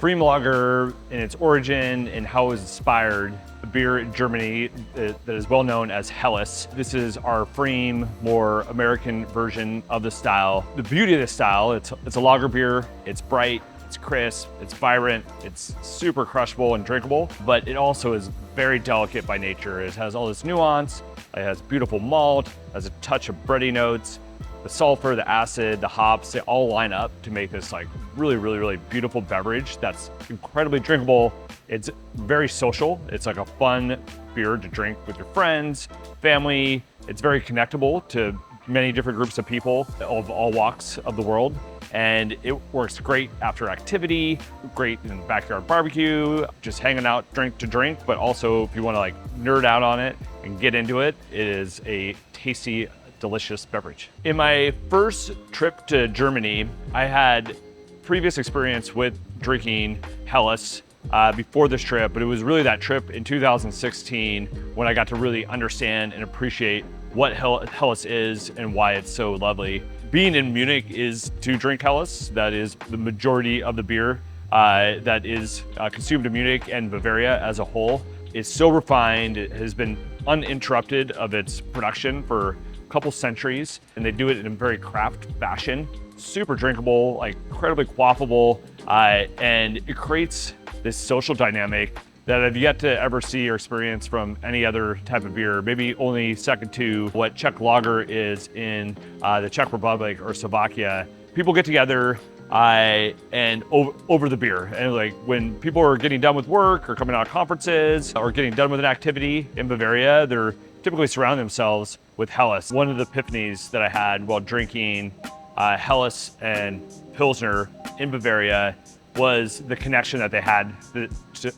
pFriem lager in its origin and how it was inspired, a beer in Germany that is well known as Helles. This is our pFriem, more American version of the style. The beauty of this style, it's a lager beer, it's bright, it's crisp, it's vibrant, it's super crushable and drinkable, but it also is very delicate by nature. It has all this nuance, it has beautiful malt, has a touch of bready notes. The sulfur, the acid, the hops, they all line up to make this like really beautiful beverage that's incredibly drinkable. It's very social. It's like a fun beer to drink with your friends, family. It's very connectable to many different groups of people of all walks of the world. And it works great after activity, great in backyard barbecue, just hanging out drink to drink, but also if you want to like nerd out on it and get into it, it is a tasty, delicious beverage. In my first trip to Germany, I had previous experience with drinking Helles before this trip, but it was really that trip in 2016 when I got to really understand and appreciate what Helles is and why it's so lovely. Being in Munich is to drink Helles. That is the majority of the beer that is consumed in Munich and Bavaria as a whole. It's so refined, it has been uninterrupted of its production for couple centuries, and they do it in a very craft fashion. Super drinkable, like incredibly quaffable, and it creates this social dynamic that I've yet to ever see or experience from any other type of beer, maybe only second to what Czech lager is in the Czech Republic or Slovakia. People get together and over the beer. And like when people are getting done with work or coming out of conferences or getting done with an activity in Bavaria, they're typically surround themselves with Helles. One of the epiphanies that I had while drinking Helles and Pilsner in Bavaria was the connection that they had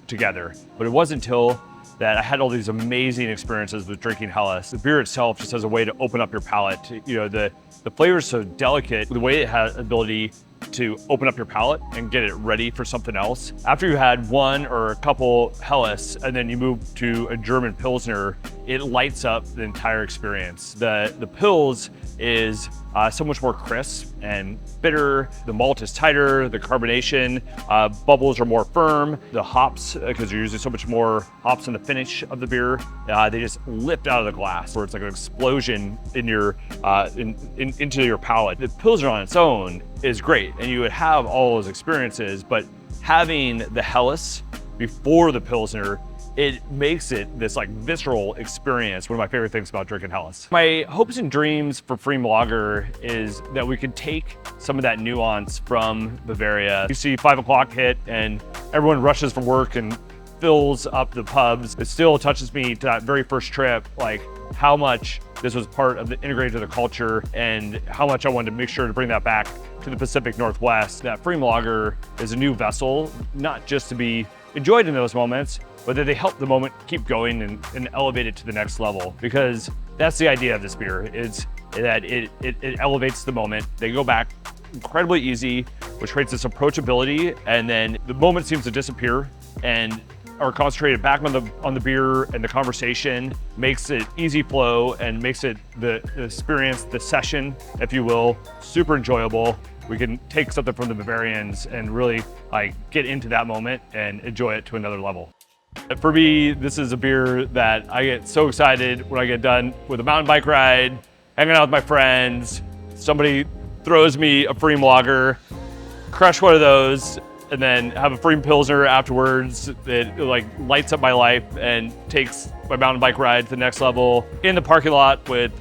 together. But it wasn't until that I had all these amazing experiences with drinking Helles. The beer itself just has a way to open up your palate. You know, the flavor is so delicate, the way it has ability to open up your palate and get it ready for something else. After you had one or a couple Helles and then you move to a German Pilsner, it lights up the entire experience. The Pils is so much more crisp and bitter. The malt is tighter, the carbonation, bubbles are more firm. The hops, because you're using so much more hops in the finish of the beer, they just lift out of the glass where it's like an explosion in your into your palate. The Pilsner on its own is great, and you would have all those experiences, but having the Helles before the Pilsner, it makes it this like visceral experience. One of my favorite things about drinking Helles. My hopes and dreams for pFriem lager is that we could take some of that nuance from Bavaria. You see 5 o'clock hit and everyone rushes from work and fills up the pubs. It still touches me to that very first trip, like how much this was part of the integrated to the culture and how much I wanted to make sure to bring that back to the Pacific Northwest. That pFriem lager is a new vessel, not just to be enjoyed in those moments, but that they help the moment keep going and elevate it to the next level. Because that's the idea of this beer, is that it elevates the moment. They go back incredibly easy, which creates this approachability, and then the moment seems to disappear and are concentrated back on the beer, and the conversation makes it easy flow and makes it the experience, the session, if you will, super enjoyable. We can take something from the Bavarians and really like get into that moment and enjoy it to another level. For me, this is a beer that I get so excited when I get done with a mountain bike ride, hanging out with my friends, somebody throws me a pFriem lager, crush one of those, and then have a pFriem Pilsner afterwards. It like lights up my life and takes my mountain bike ride to the next level. In the parking lot with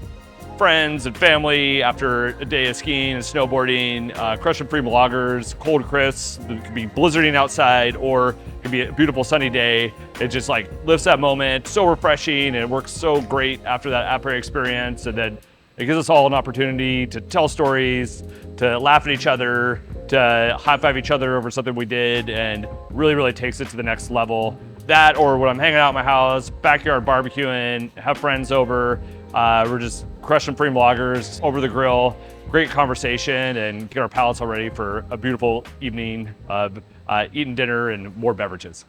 friends and family after a day of skiing and snowboarding, crushing pFriem lagers, cold crisp. It could be blizzarding outside or it could be a beautiful sunny day. It just like lifts that moment, so refreshing, and it works so great after that après experience. And then it gives us all an opportunity to tell stories, to laugh at each other, to high five each other over something we did, and really takes it to the next level. That, or when I'm hanging out at my house, backyard barbecuing, have friends over, we're just crushing pFriem lagers over the grill, great conversation, and get our palates all ready for a beautiful evening of eating dinner and more beverages.